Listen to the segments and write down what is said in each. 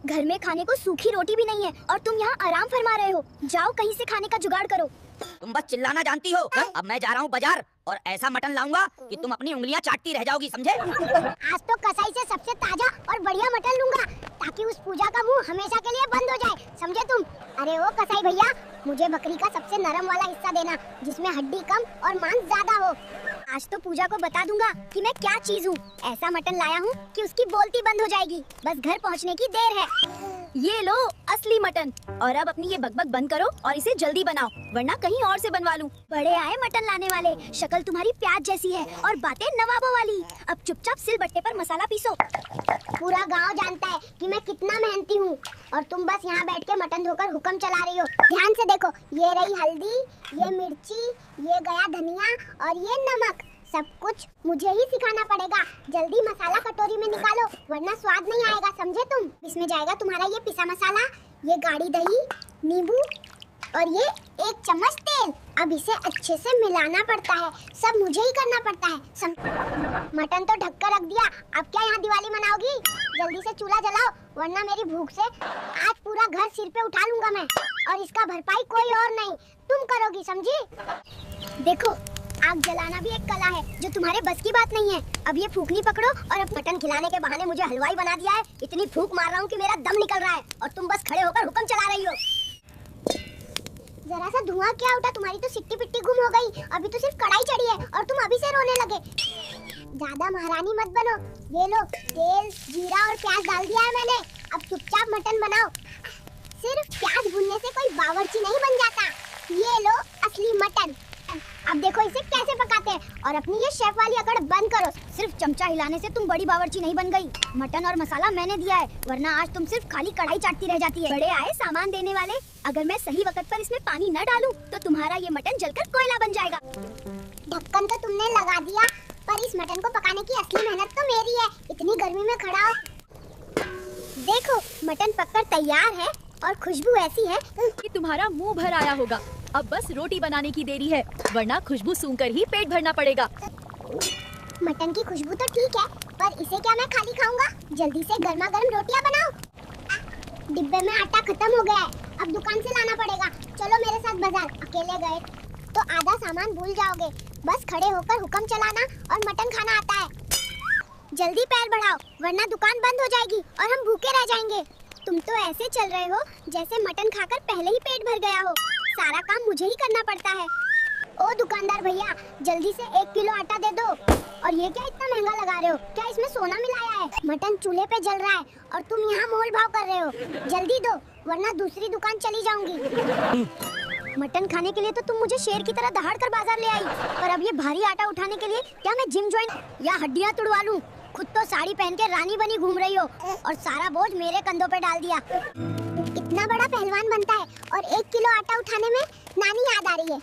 घर में खाने को सूखी रोटी भी नहीं है और तुम यहाँ आराम फरमा रहे हो। जाओ कहीं से खाने का जुगाड़ करो। तुम बस चिल्लाना जानती हो। अब मैं जा रहा हूँ बाजार और ऐसा मटन लाऊंगा कि तुम अपनी उंगलियां चाटती रह जाओगी, समझे? आज तो कसाई से सबसे ताजा और बढ़िया मटन लूंगा ताकि उस पूजा का मुंह हमेशा के लिए बंद हो जाए, समझे तुम? अरे ओ कसाई भैया, मुझे बकरी का सबसे नरम वाला हिस्सा देना जिसमें हड्डी कम और मांस ज्यादा हो। आज तो पूजा को बता दूंगा कि मैं क्या चीज हूँ। ऐसा मटन लाया हूँ कि उसकी बोलती बंद हो जाएगी। बस घर पहुँचने की देर है। ये लो असली मटन। और अब अपनी ये बकबक बंद करो और इसे जल्दी बनाओ, वरना कहीं और से बनवा लूं। बड़े आए मटन लाने वाले, शक्ल तुम्हारी प्याज जैसी है और बातें नवाबों वाली। अब चुपचाप सिलबट्टे पर मसाला पीसो। पूरा गांव जानता है कि मैं कितना मेहनती हूँ और तुम बस यहाँ बैठ के मटन धोकर हुक्म चला रही हो। ध्यान से देखो, ये रही हल्दी, ये मिर्ची, ये गया धनिया और ये नमक। सब कुछ मुझे ही सिखाना पड़ेगा। जल्दी मसाला कटोरी में निकालो वरना स्वाद नहीं आएगा, समझे तुम? इसमें जाएगा तुम्हारा ये पिसा मसाला, ये गाढ़ी दही, नींबू और ये 1 चम्मच तेल। अब इसे अच्छे से मिलाना पड़ता है, सब मुझे ही करना पड़ता है। मटन तो ढक कर रख दिया, अब क्या यहाँ दिवाली मनाओगी? जल्दी से चूल्हा जलाओ वरना मेरी भूख से आज पूरा घर सिर पे उठा लूंगा मैं, और इसका भरपाई कोई और नहीं, तुम करोगी, समझी? देखो, आग जलाना भी एक कला है जो तुम्हारे बस की बात नहीं है। अब ये फूकनी पकड़ो और अब मटन खिलाने के बहाने मुझे हलवाई बना दिया है। इतनी फूक मार रहा हूँ कि मेरा दम निकल रहा है और तुम बस खड़े होकर हुक्म चला रही हो। जरा सा धुआं क्या उठा, तुम्हारी तो सिट्टी पिट्टी गुम हो गई। अभी तो सिर्फ कढ़ाई चढ़ी है और तुम अभी से रोने लगे। ज्यादा महारानी मत बनो। ये लो, तेल, जीरा और प्याज डाल दिया है मैंने। अब चुपचाप मटन बनाओ। सिर्फ प्याज भूनने से कोई बावर्ची नहीं बन जाता। ये लो असली मटन। अब देखो इसे कैसे पकाते हैं और अपनी ये शेफ वाली अकड़ बंद करो। सिर्फ चमचा हिलाने से तुम बड़ी बावर्ची नहीं बन गई। मटन और मसाला मैंने दिया है, वरना आज तुम सिर्फ खाली कढ़ाई चाटती रह जाती है। बड़े आए सामान देने वाले, अगर मैं सही वक्त पर इसमें पानी न डालूं तो तुम्हारा ये मटन जलकर कोयला बन जाएगा। ढक्कन तो तुमने लगा दिया, पर इस मटन को पकाने की असली मेहनत तो मेरी है। इतनी गर्मी में खड़ा हो। देखो, मटन पककर तैयार है और खुशबू ऐसी है कि तुम्हारा मुंह भर आया होगा। अब बस रोटी बनाने की देरी है, वरना खुशबू सूंघकर ही पेट भरना पड़ेगा। मटन की खुशबू तो ठीक है, पर इसे क्या मैं खाली खाऊंगा? जल्दी से गर्मा गर्म रोटियां बनाओ। डिब्बे में आटा खत्म हो गया है, अब दुकान से लाना पड़ेगा। चलो मेरे साथ बाजार। अकेले गए तो आधा सामान भूल जाओगे। बस खड़े होकर हुक्म चलाना और मटन खाना आता है। जल्दी पैर बढ़ाओ वरना दुकान बंद हो जाएगी और हम भूखे रह जाएंगे। तुम तो ऐसे चल रहे हो जैसे मटन खाकर पहले ही पेट भर गया हो। सारा काम मुझे ही करना पड़ता है। ओ दुकानदार भैया, जल्दी से 1 किलो आटा दे दो। और ये क्या इतना महंगा लगा रहे हो? क्या इसमें सोना मिलाया है? मटन चूल्हे पे जल रहा है और तुम यहाँ मोल भाव कर रहे हो। जल्दी दो वरना दूसरी दुकान चली जाऊंगी। मटन खाने के लिए तो तुम मुझे शेर की तरह दहाड़ कर बाजार ले आई, पर अब ये भारी आटा उठाने के लिए क्या मैं जिम ज्वाइन या हड्डियाँ तुड़वा लूं? खुद तो साड़ी पहन के रानी बनी घूम रही हो और सारा बोझ मेरे कंधों पे डाल दिया। इतना बड़ा पहलवान बनता है और 1 किलो आटा उठाने में नानी याद आ रही है।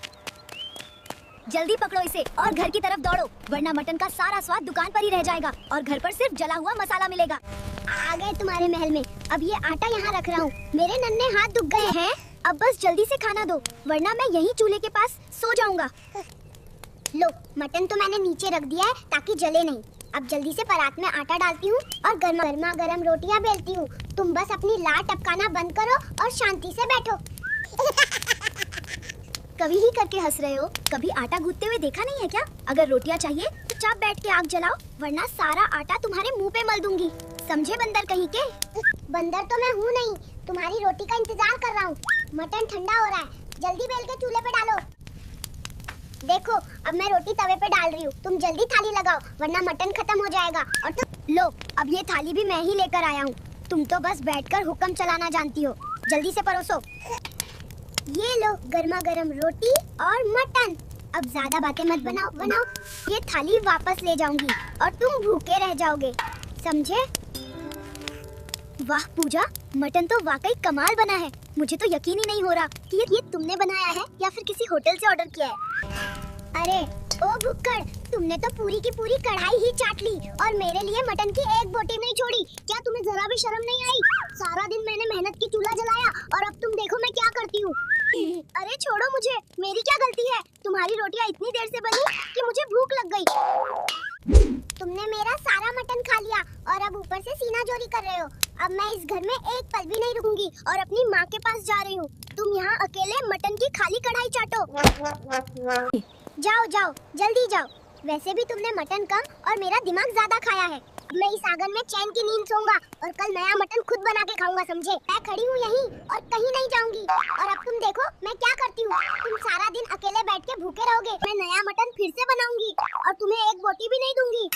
जल्दी पकड़ो इसे और घर की तरफ दौड़ो, वरना मटन का सारा स्वाद दुकान पर ही रह जाएगा और घर पर सिर्फ जला हुआ मसाला मिलेगा। आ गए तुम्हारे महल में। अब ये आटा यहाँ रख रहा हूँ। मेरे नन्हे हाथ दुख गए हैं। अब बस जल्दी से खाना दो वरना मैं यहीं चूल्हे के पास सो जाऊंगा। लो, मटन तो मैंने नीचे रख दिया है ताकि जले नहीं। अब जल्दी से परात में आटा डालती हूँ और गर्मा गर्म रोटियाँ बेलती हूँ। तुम बस अपनी लार टपकाना बंद करो और शांति से बैठो। कभी ही करके हंस रहे हो, कभी आटा गूंथते हुए देखा नहीं है क्या? अगर रोटियाँ चाहिए तो चाप बैठ के आग जलाओ, वरना सारा आटा तुम्हारे मुंह पे मल दूंगी, समझे बंदर कहीं के? बंदर तो मैं हूँ नहीं, तुम्हारी रोटी का इंतजार कर रहा हूँ। मटन ठंडा हो रहा है, जल्दी बेल के चूल्हे पे डालो। देखो, अब मैं रोटी तवे पे डाल रही हूँ। तुम जल्दी थाली लगाओ वरना मटन खत्म हो जाएगा। और तुम लो, अब ये थाली भी मैं ही लेकर आया हूँ। तुम तो बस बैठकर हुक्म चलाना जानती हो। जल्दी से परोसो। ये लो गर्मा गर्म रोटी और मटन। अब ज्यादा बातें मत बनाओ। ये थाली वापस ले जाऊंगी और तुम भूखे रह जाओगे, समझे? वाह पूजा, मटन तो वाकई कमाल बना है। मुझे तो यकीन ही नहीं हो रहा कि ये तुमने बनाया है या फिर किसी होटल से ऑर्डर किया है। अरे ओ भुक्कड़, तुमने तो पूरी की पूरी कढ़ाई ही चाट ली और मेरे लिए मटन की एक बोटी नहीं छोड़ी। क्या तुम्हें जरा भी शर्म नहीं आई? सारा दिन मैंने मेहनत की चूल्हा जलाया और अब तुम देखो मैं क्या करती हूँ। अरे छोड़ो मुझे, मेरी क्या गलती है? तुम्हारी रोटियां इतनी देर से बनी कि मुझे भूख लग गई। तुमने मेरा सारा मटन खा लिया और अब ऊपर से सीना चोरी कर रहे हो। अब मैं इस घर में एक पल भी नहीं रुकूंगी और अपनी माँ के पास जा रही हूँ। तुम यहाँ अकेले मटन की खाली कढ़ाई चाटो। जाओ जाओ जल्दी जाओ। वैसे भी तुमने मटन कम और मेरा दिमाग ज्यादा खाया है। अब मैं इस आंगन में चैन की नींद सोऊंगा और कल नया मटन खुद बना के खाऊंगा, समझे? मैं खड़ी हूँ यहीं और कहीं नहीं जाऊंगी। और अब तुम देखो मैं क्या करती हूँ। तुम सारा दिन अकेले बैठ के भूखे रहोगे। मैं नया मटन फिर से बनाऊंगी और तुम्हें एक बोटी भी नहीं दूंगी।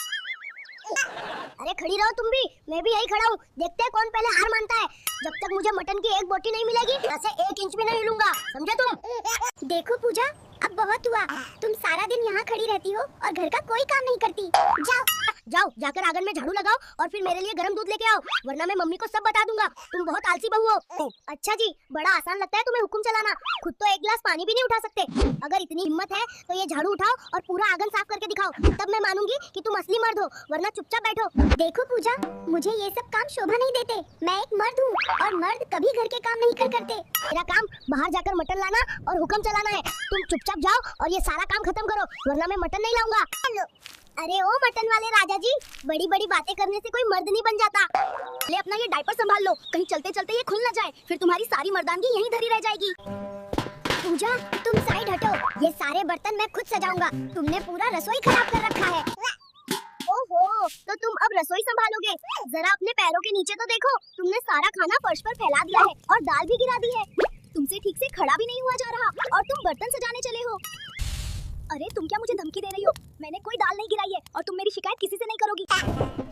अरे खड़ी रहो तुम भी, मैं भी यही खड़ा हूँ। देखते हैं कौन पहले हार मानता है। जब तक मुझे मटन की एक बोटी नहीं मिलेगी ऐसे 1 इंच भी नहीं हिलूंगा, समझे तुम? देखो पूजा, अब बहुत हुआ। तुम सारा दिन यहाँ खड़ी रहती हो और घर का कोई काम नहीं करती। जाओ जाओ, जाकर आंगन में झाड़ू लगाओ और फिर मेरे लिए गरम दूध लेके आओ, वरना मैं मम्मी को सब बता दूंगा। तुम बहुत आलसी बहू हो। अच्छा जी, बड़ा आसान लगता है तुम्हें हुक्म चलाना। खुद तो एक गिलास पानी भी नहीं उठा सकते। अगर इतनी हिम्मत है तो ये झाड़ू उठाओ और पूरा आंगन साफ करके दिखाओ, तब मैं मानूंगी कि तुम असली मर्द हो, वरना चुपचाप बैठो। देखो पूजा, मुझे ये सब काम शोभा नहीं देते। मैं एक मर्द हूँ और मर्द कभी घर के काम नहीं करते। मेरा काम बाहर जाकर मटन लाना और हुक्म चलाना है। तुम चुपचाप जाओ और ये सारा काम खत्म करो, वरना मैं मटन नहीं लाऊंगा। अरे ओ मटन वाले राजा जी, बड़ी बड़ी बातें करने से कोई मर्द नहीं बन जाता। ले अपना ये डायपर संभाल लो, कहीं चलते चलते ये खुल न जाए, फिर तुम्हारी सारी मर्दानगी यहीं धरी रह जाएगी। पूजा तुम साइड हटो, ये सारे बर्तन मैं खुद सजाऊंगा। तुमने पूरा रसोई खराब कर रखा है। ओहो, तो तुम अब रसोई संभालोगे? जरा अपने पैरों के नीचे तो देखो, तुमने सारा खाना फर्श पर फैला दिया है और दाल भी गिरा दी है। तुमसे ठीक से खड़ा भी नहीं हुआ जा रहा और तुम बर्तन सजाने चले हो। अरे तुम क्या मुझे धमकी दे रही हो? मैंने कोई दाल नहीं गिराई है और तुम मेरी शिकायत किसी से नहीं करोगी।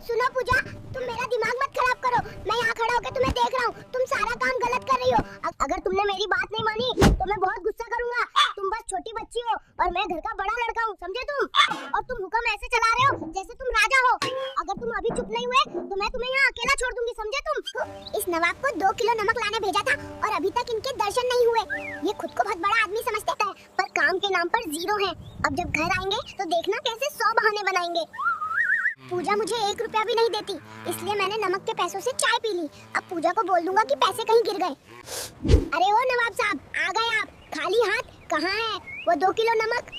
सुनो पूजा, तुम मेरा दिमाग मत खराब करो। मैं यहाँ खड़ा होकर तुम्हें देख रहा हूँ, तुम सारा काम गलत कर रही हो। अगर तुमने मेरी बात नहीं मानी तो मैं बहुत गुस्सा करूंगा। तुम बस छोटी बच्ची हो और मैं घर का बड़ा लड़का हूँ, समझे तुम? और तुम हुक्म ऐसे चला रहे हो जैसे तुम राजा हो। अगर तुम अभी चुप नहीं हुए तो मैं तुम्हें यहाँ अकेला छोड़ दूंगी, समझे तुम? इस नवाब को 2 किलो नमक लाने भेजा था और अभी तक इनके दर्शन नहीं हुए। ये खुद को बहुत बड़ा आदमी समझते हैं, पर काम के नाम पर जीरो है। अब जब घर आएंगे तो देखना कैसे 100 बहाने बनाएंगे। पूजा मुझे 1 रुपया भी नहीं देती, इसलिए मैंने नमक के पैसों से चाय पी ली। अब पूजा को बोल दूंगा कि पैसे कहीं गिर गए। अरे ओ नवाब साहब, आ गए आप? खाली हाथ कहाँ है वो 2 किलो नमक?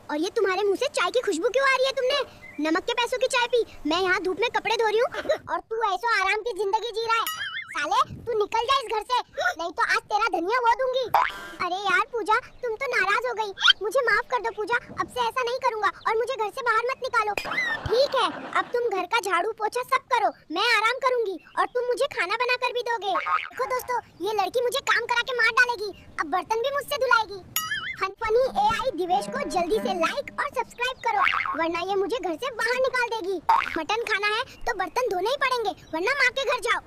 और ये तुम्हारे मुंह से चाय की खुशबू क्यों आ रही है? तुमने नमक के पैसों की चाय पी। मैं यहाँ धूप में कपड़े धो रही हूँ और तू ऐसा आराम की जिंदगी जी रहा है। साले तू निकल जा इस घर से, नहीं तो आज तेरा धनिया वो दूंगी। अरे यार पूजा, तुम तो नाराज हो गई। मुझे माफ कर दो पूजा, अब से ऐसा नहीं करूंगा और मुझे घर से बाहर मत निकालो। ठीक है, अब तुम घर का झाड़ू पोछा सब करो, मैं आराम करूंगी और तुम मुझे खाना बना कर भी दोगे। देखो दोस्तों, ये लड़की मुझे काम करा के मार डालेगी। अब बर्तन भी मुझसे धुलाएगी। फनी AI दिवेश को जल्दी से लाइक और सब्सक्राइब करो, वरना ये मुझे घर से बाहर निकाल देगी। मटन खाना है तो बर्तन धोने ही पड़ेंगे, वरना माँ के घर जाओ।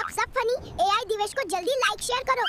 अब सब फनी AI दिवेश को जल्दी लाइक शेयर करो।